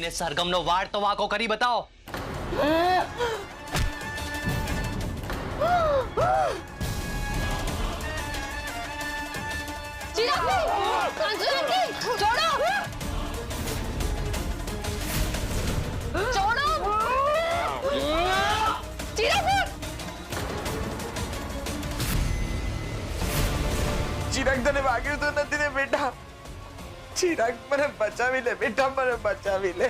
અરે સરગમનો વાળ તો વાંકો કરી બતાવો. ચિરાગ તને વાગ્યું તો નથી ને બેટા? ચિરાગ મને બચાવી લે બેટા, મને બચાવી લે.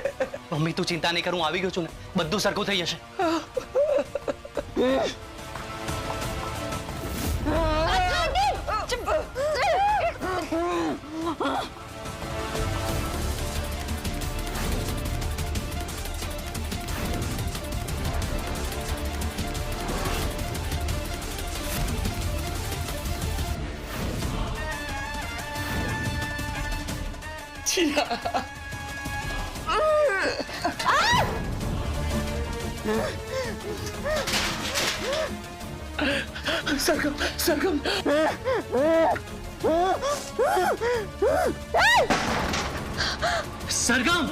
મમ્મી તું ચિંતા નહીં કર, હું આવી ગયો છું ને, બધું સરખું થઈ જશે. સરગમ, સરગમ. સરગમ!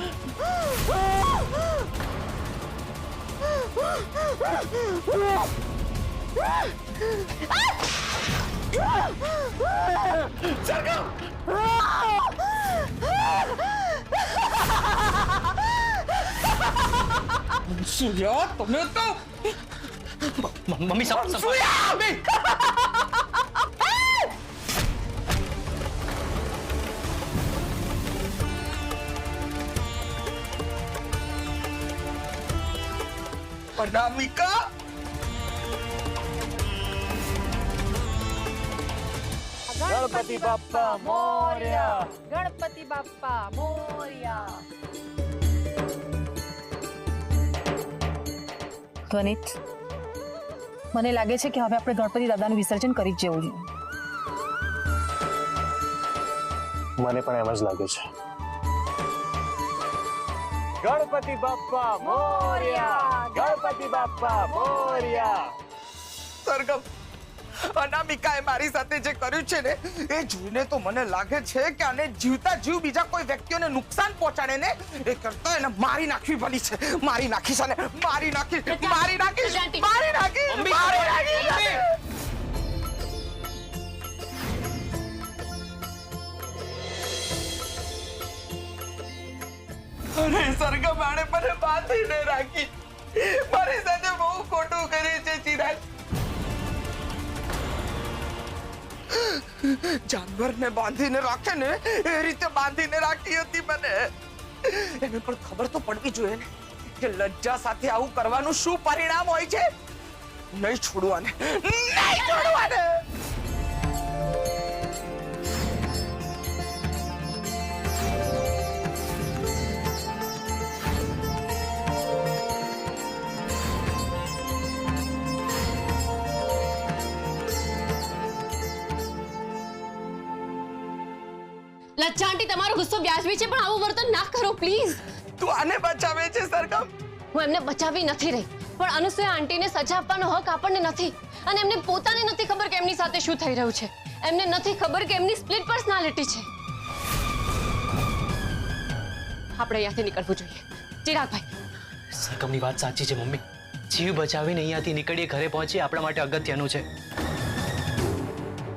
સૂર્યા, તમે તો મમ્મી સબ સૂર્યા! અનામિકા, ગણપતિ બાપ્પા મોર્યા, ગણપતિ બાપ્પા મોર્યા. ગણિત, મને લાગે છે કે હવે આપણે ગણપતિ દાદાનું વિસર્જન કરી જ જવું જોઈએ. મને પણ એમ જ લાગે છે. ગણપતિ બાપ્પા મોર્યા, ગણપતિ બાપ્પા મોર્યા. સરગમ, અનામિકાએ મારી સાથે જે કર્યું છે ને, એ જોઈને તો મને લાગે છે કે આને જીવતા જીવ બીજા કોઈ વ્યક્તિઓને નુકસાન પહોંચાડે ને, એ કરતા એને મારી નાખવી ભલી છે. મારી નાખીશ, અને મારી નાખીશ, મારી નાખીશ, મારી નાખીશ, મારી નાખીશ. અરે સરગમ, આણે મને બાંધીને રાખી. મારી સાથે બહુ ખોટું કર્યું છે ચિરાગ. જાનવરને બાંધીને રાખે ને એ રીતે બાંધીને રાખી હતી મને. એને પણ ખબર તો પડવી જોઈએ ને કે લજ્જા સાથે આવું કરવાનું શું પરિણામ હોય છે. નહીં છોડવાને, નહીં છોડવાને. લચ્છા આંટી, તમારો ગુસ્સો વ્યાજબી છે, પણ આવું વર્તન ના કરો પ્લીઝ. તું આને બચાવે છે સરગમ. હું એમને બચાવી નથી રહી, પણ અનુસૂયા આંટીને સજા આપવાનો હક આપણને નથી. અને એમને પોતાને નથી ખબર કે એમની સાથે શું થઈ રહ્યું છે. એમને નથી ખબર કે એમની સ્પ્લિટ પર્સનાલિટી છે. આપણે અહીંયાથી નીકળવું જોઈએ. ચિરાગભાઈ, સરગમની વાત સાચી છે મમ્મી. જીવ બચાવીને અહીંયાથી નીકળીએ, ઘરે પહોંચીએ, આપણા માટે અગત્યનું છે.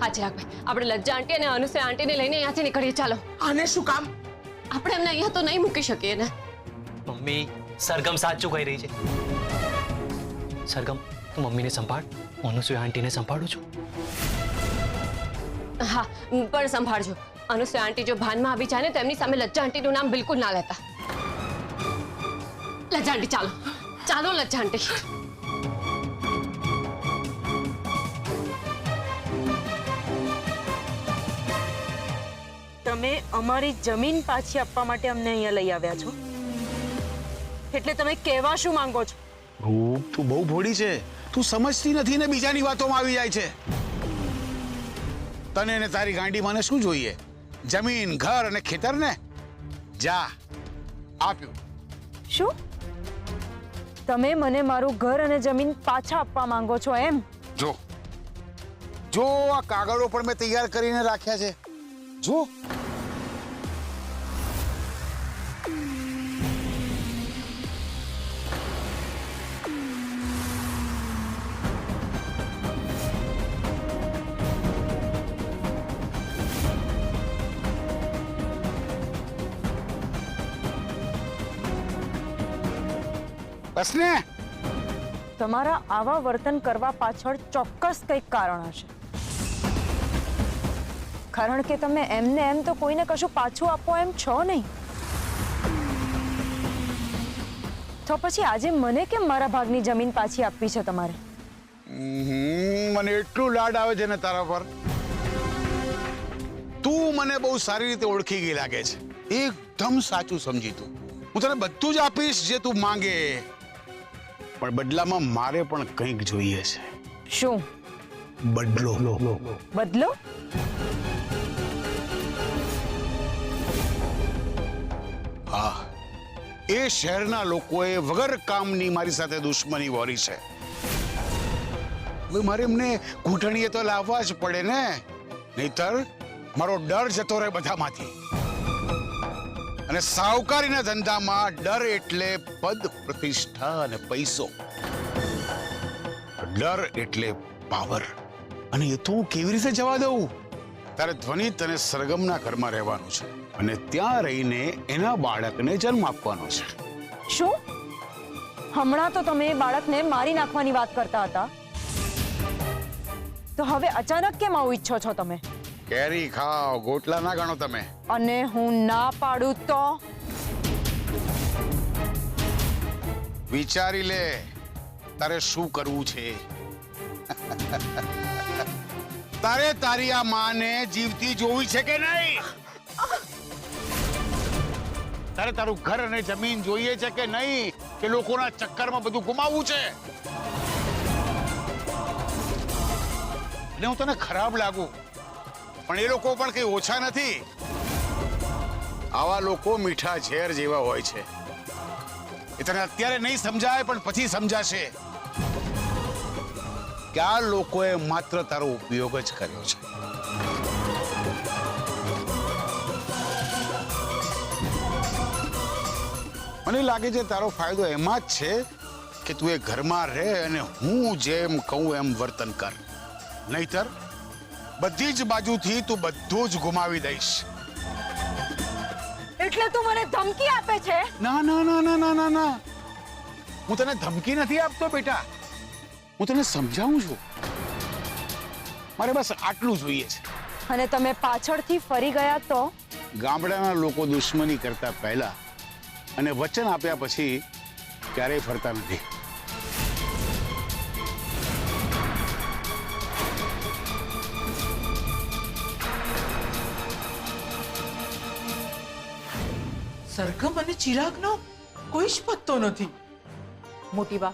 હા ચિરાગભાઈ, આપણે લજ્જા આંટી અને અનુસૂયા આંટીને લઈને અહીંયાથી નીકળીએ. ચાલો. આને શું કામ? આપણે એમને અહીંયા તો નહીં મૂકી શકીએ ને. મમ્મી, સરગમ સાચું કહી રહી છે. સરગમ, તું મમ્મીને સંભાળ, હું અનુસૂયા આંટીને સંભાળું છું. હા, પણ સંભાળજો. અનુસૂયા આંટી જો ભાનમાં આવી જાય ને તો એમની સામે લજ્જા આંટીનું નામ બિલકુલ ના લેતા. લજ્જા આંટી, ચાલો ચાલો લજ્જા આંટી. તમે અમારી જમીન પાછી આપવા માટે અમને અહીંયા લઈ આવ્યા છો, એટલે તમે કહેવા શું માંગો છો? તું બહુ ભોળી છે. તું સમજતી નથી ને બીજાની વાતોમાં આવી જાય છે. તને ને તારી ગાંડી મને શું જોઈએ? જમીન, ઘર અને ખેતર ને? જા, આપ્યું. શું તમે મને મારું ઘર અને જમીન પાછા આપવા માંગો છો એમ? જો જો આ કાગળો પણ મેં તૈયાર કરીને રાખ્યા છે. જો બસ ને. તમારા આવા વર્તન કરવા પાછળ ચોક્કસ કંઈક કારણ હશે, કારણ કે તમે એમને એમ તો કોઈને કશું પાછું આપો એમ છો નહીં. તો પછી આજે મને કેમ મારા ભાગની જમીન પાછી આપવી છે તમારે? મને એટલું લાડ આવે છે ને તારા પર. તું મને બહુ સારી રીતે ઓળખી ગઈ લાગે છે. એકદમ સાચું સમજી તું. હું તને બધું જ આપીશ જે તું માંગે, પણ બદલામાં મારે પણ કંઈક જોઈએ છે. શું બદલો. બદલો? હા, એ શહેરના લોકોએ વગર કામની મારી સાથે દુશ્મની વોરી છે. હવે મારે એમને ઘૂંટણીએ તો લાવવા જ પડે ને, નહીતર મારો ડર જતો રહે બધામાંથી. અને સાવકારીના ધંધામાં ડર એટલે પદ, પ્રતિષ્ઠા અને પૈસો. ડર એટલે પાવર. અને એ તો હું કેવી રીતે જવા દઉં? તારે ધ્વનિત અને સરગમના ઘરમાં રહેવાનું છે અને ત્યાં રહીને એના બાળકને જન્મ આપવાનો છે. શું? હમણાં તો તમે એ બાળકને મારી નાખવાની વાત કરતા હતા, તો હવે અચાનક કેમ આવું ઈચ્છો છો તમે? કેરી ખાઓ, ગોટલા ના ગણો તમે. અને હું ના પાડું તો? વિચારી લે તારે શું કરવું છે. તારે તારી આ માને જીવતી જોવી છે કે નહીં? તારે તારું ઘર અને જમીન જોઈએ છે કે નહીં, કે લોકોના ચક્કરમાં બધું ગુમાવવું છે? અને હું તને ખરાબ લાગુ, પણ એ લોકો પણ કઈ ઓછા નથી. આવા લોકો મીઠા ઝેર જેવા હોય છે. એ તને અત્યારે નહીં સમજાય, પણ પછી સમજાશે કે આ લોકોએ માત્ર તારો ઉપયોગ જ કર્યો છે. મને લાગે છે તારો ફાયદો એમાં જ છે કે તું એ ઘરમાં રહે અને હું જેમ કહું એમ વર્તન કર. નહીતર બધી જ બાજુથી તું બધું જ ગુમાવી દઈશ. એટલે તું મને ધમકી આપે છે? ના ના ના ના ના ના ના, હું તને ધમકી નથી આપતો બેટા, હું તને સમજાવું છું. મારે બસ આટલું જોઈએ છે. અને તમે પાછળથી ફરી ગયા તો? ગામડાના લોકો દુશ્મની કરતા પહેલા અને વચન આપ્યા પછી ક્યારેય ફરતા નથી. સરગમ અને ચિરાગનો કોઈ જ પત્તો નથી. મોટી બા,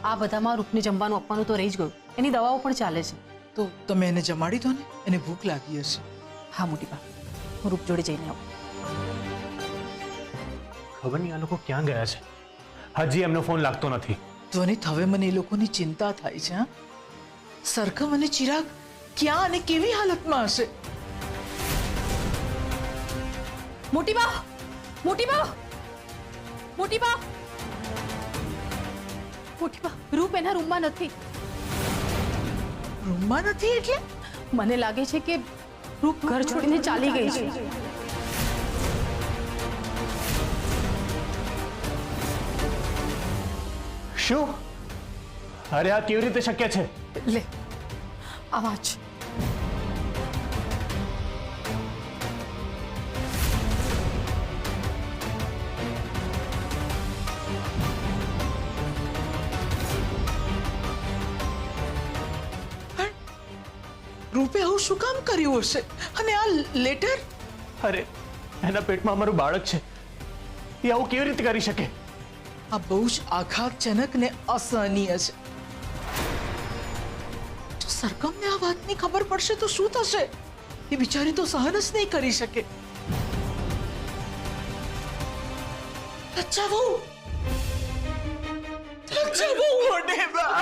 આ બધામાં રૂપને જમવાનું આપવાનું તો રહી જ ગયું. એની દવાઓ પણ ચાલે છે. તો તમે એને જમાડી દો ને, એને ભૂખ લાગી હશે. હા મોટી બા, હું રૂપ જોડે જઈને આવું. ખબર નહીં આ લોકો ક્યાં ગયા છે. હજી એમનો ફોન લાગતો નથી. ધ્વનિત, હવે મને એ લોકોની ચિંતા થાય છે. હા, સરગમ અને ચિરાગ ક્યાં અને કેવી હાલતમાં હશે? મોટી બા, મોટી બા, મોટી બા, મોટી બા, રૂપ એના રૂમમાં નથી. રૂમમાં નથી એટલે? મને લાગે છે કે રૂપ ઘર છોડીને ચાલી ગઈ છે. શું? અરે આ કેવી રીતે શક્ય છે? લે આવાજ. રૂપે આવું શું કામ કર્યું હશે? અને આ લેટર? અરે એના પેટમાં અમારું બાળક છે, એ આવું કેવી રીતે કરી શકે? આ બહુ જ આઘાતજનક ને અસહનીય છે. જો સરગમને આ વાતની ખબર પડશે તો શું થશે? એ બિચારી તો સહન જ નહીં કરી શકે. લચ્છા બહુ, લચ્છા બહુ મોટે બા.